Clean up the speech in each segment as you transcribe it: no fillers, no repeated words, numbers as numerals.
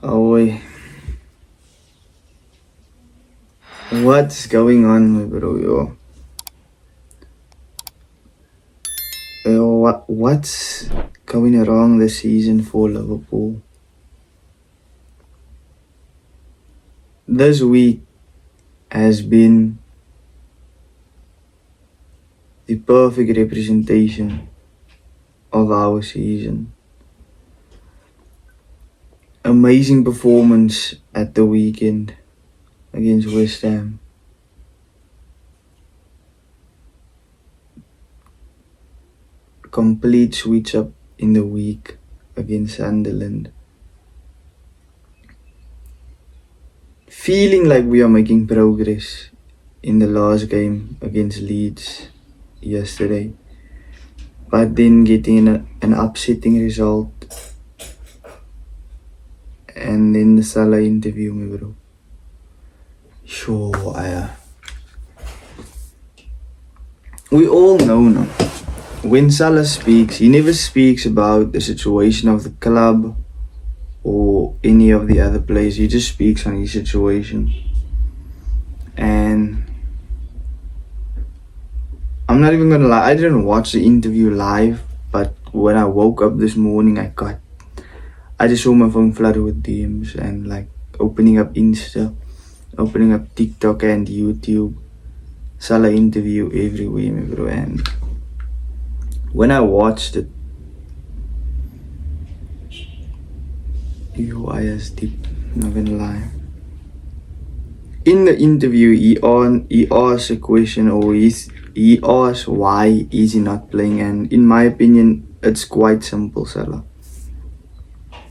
Oh, what's going on, my bro? What's going wrong this season for Liverpool? This week has been the perfect representation of our season. Amazing performance at the weekend against West Ham. Complete switch up in the week against Sunderland. Feeling like we are making progress in the last game against Leeds yesterday, but then getting an upsetting result, and then the Salah interview, my bro. Sure, we all know now. When Salah speaks, he never speaks about the situation of the club or any of the other players. He just speaks on his situation. And I'm not even gonna lie, I didn't watch the interview live, but when I woke up this morning, I just saw my phone flooded with DMs and like opening up Insta, opening up TikTok and YouTube. Salah interview everywhere, my bro. And when I watched it, I was deep, not gonna lie. In the interview, he asked a question, or he asked why is he not playing, and in my opinion, it's quite simple, Salah.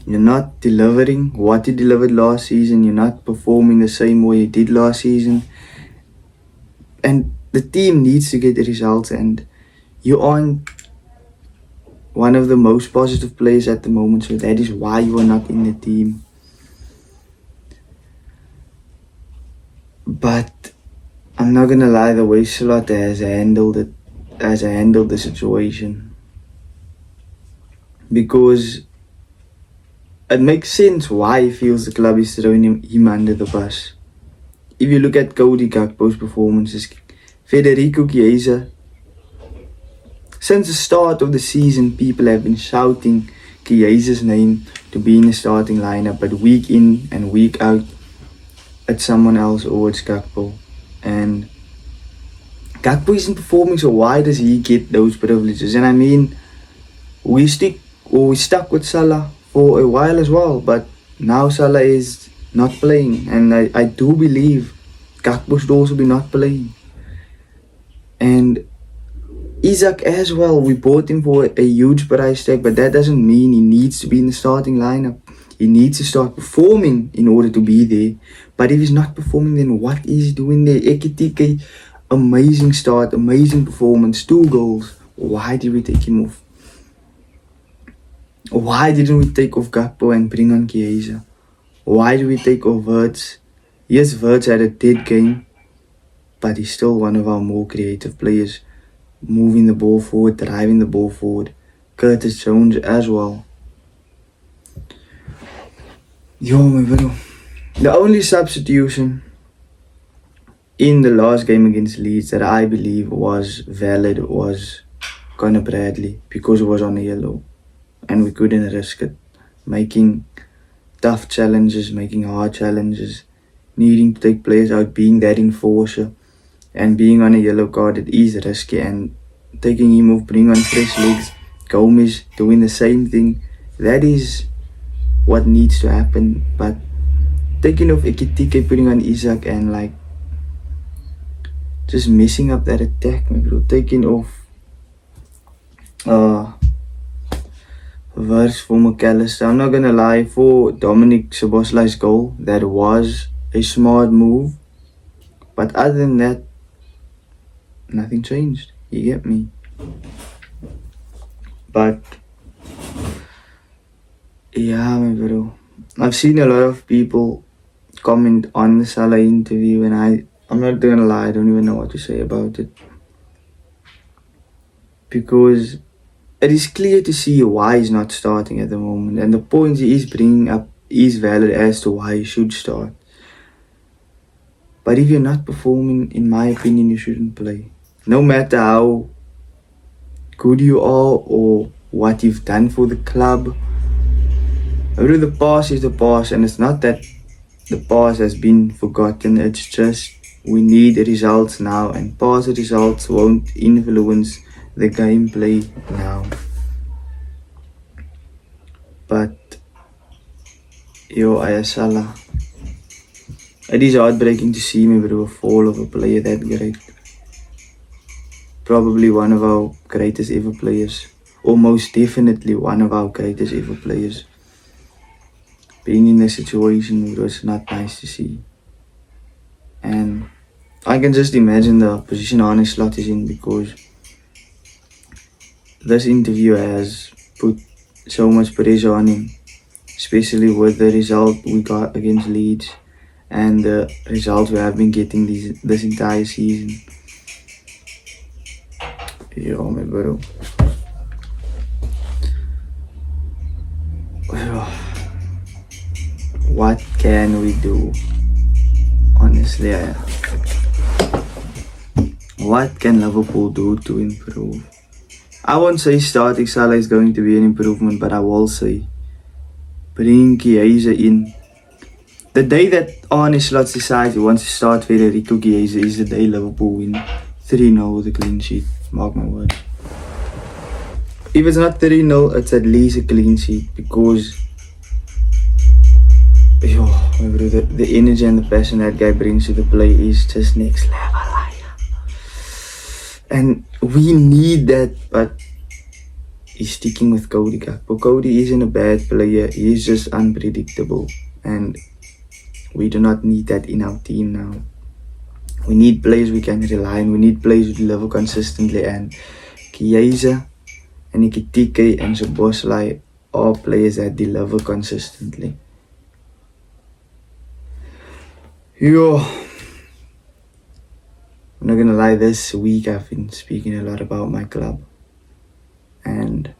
You're not delivering what you delivered last season. You're not performing the same way you did last season, and the team needs to get the results, and you aren't one of the most positive players at the moment, so that is why you are not in the team. But I'm not gonna lie, the way SALAH has handled the situation, because it makes sense why he feels the club is throwing him under the bus. If you look at Cody Gakpo's performances, Federico Chiesa, since the start of the season, people have been shouting Chiesa's name to be in the starting lineup, but week in and week out, it's someone else or it's Gakpo. And Gakpo isn't performing, so why does he get those privileges? And I mean, we stuck with Salah for a while as well, but now Salah is not playing, and I do believe Gakpo should also be not playing. And Isak as well, we bought him for a huge price tag, but that doesn't mean he needs to be in the starting lineup. He needs to start performing in order to be there. But if he's not performing, then what is he doing there? Ekitike, amazing start, amazing performance, 2 goals. Why did we take him off? Why didn't we take off Gakpo and bring on Chiesa? Why did we take off Wirtz? Yes, Wirtz had a dead game, but he's still one of our more creative players, moving the ball forward, driving the ball forward. Curtis Jones as well. My bro. The only substitution in the last game against Leeds that I believe was valid was Conor Bradley, because it was on a yellow and we couldn't risk it. Making tough challenges, making hard challenges, needing to take players out, being that enforcer, and being on a yellow card, it is risky. And taking him off, bring on fresh legs, Gomez doing the same thing, that is what needs to happen. But taking off Ekitike, putting on Isak, and like just messing up that attack, my bro. Taking off Wirtz for McAllister. I'm not gonna lie, for Dominic Szoboszlai's goal, that was a smart move. But other than that, nothing changed. You get me? But yeah, my bro. I've seen a lot of people comment on the Salah interview, and I'm not gonna lie, I don't even know what to say about it. Because it is clear to see why he's not starting at the moment, and the points he is bringing up is valid as to why you should start. But if you're not performing, in my opinion, you shouldn't play. No matter how good you are or what you've done for the club. Bro, the past is the past, and it's not that the past has been forgotten. It's just we need results now, and past results won't influence the gameplay now. But yo, SALAH. It is heartbreaking to see me, bro, fall of a player that great. Probably one of our greatest ever players. Or most definitely one of our greatest ever players. Being in this situation, bro, it's not nice to see. And I can just imagine the position Arne Slot is in, because this interview has put so much pressure on him, especially with the result we got against Leeds and the results we have been getting this entire season. Yo, my bro. What can we do? Honestly, what can Liverpool do to improve? I won't say starting Salah is going to be an improvement, but I will say bring Chiesa in. The day that Arne Slot decides he wants to start Federico Chiesa is the day Liverpool win 3-0 with a clean sheet. Mark my words. If it's not 3-0, it's at least a clean sheet, because yo, bro, the energy and the passion that guy brings to the play is just next level. And we need that, but he's sticking with Cody Gakpo. Cody isn't a bad player, he is just unpredictable, and we do not need that in our team now. We need players we can rely on, we need players who deliver consistently, and Chiesa and Ekitike and Szoboszlai are players that deliver consistently. Yo, I'm not gonna lie, this week I've been speaking a lot about my club, and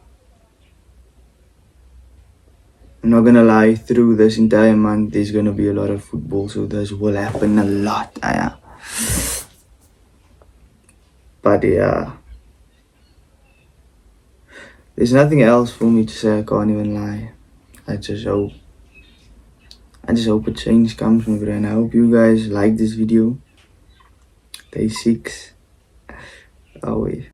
I'm not gonna lie, through this entire month there's gonna be a lot of football, so this will happen a lot. But yeah, there's nothing else for me to say, I can't even lie. I just hope a change comes, my bro, and I hope you guys like this video. Day 6. Always.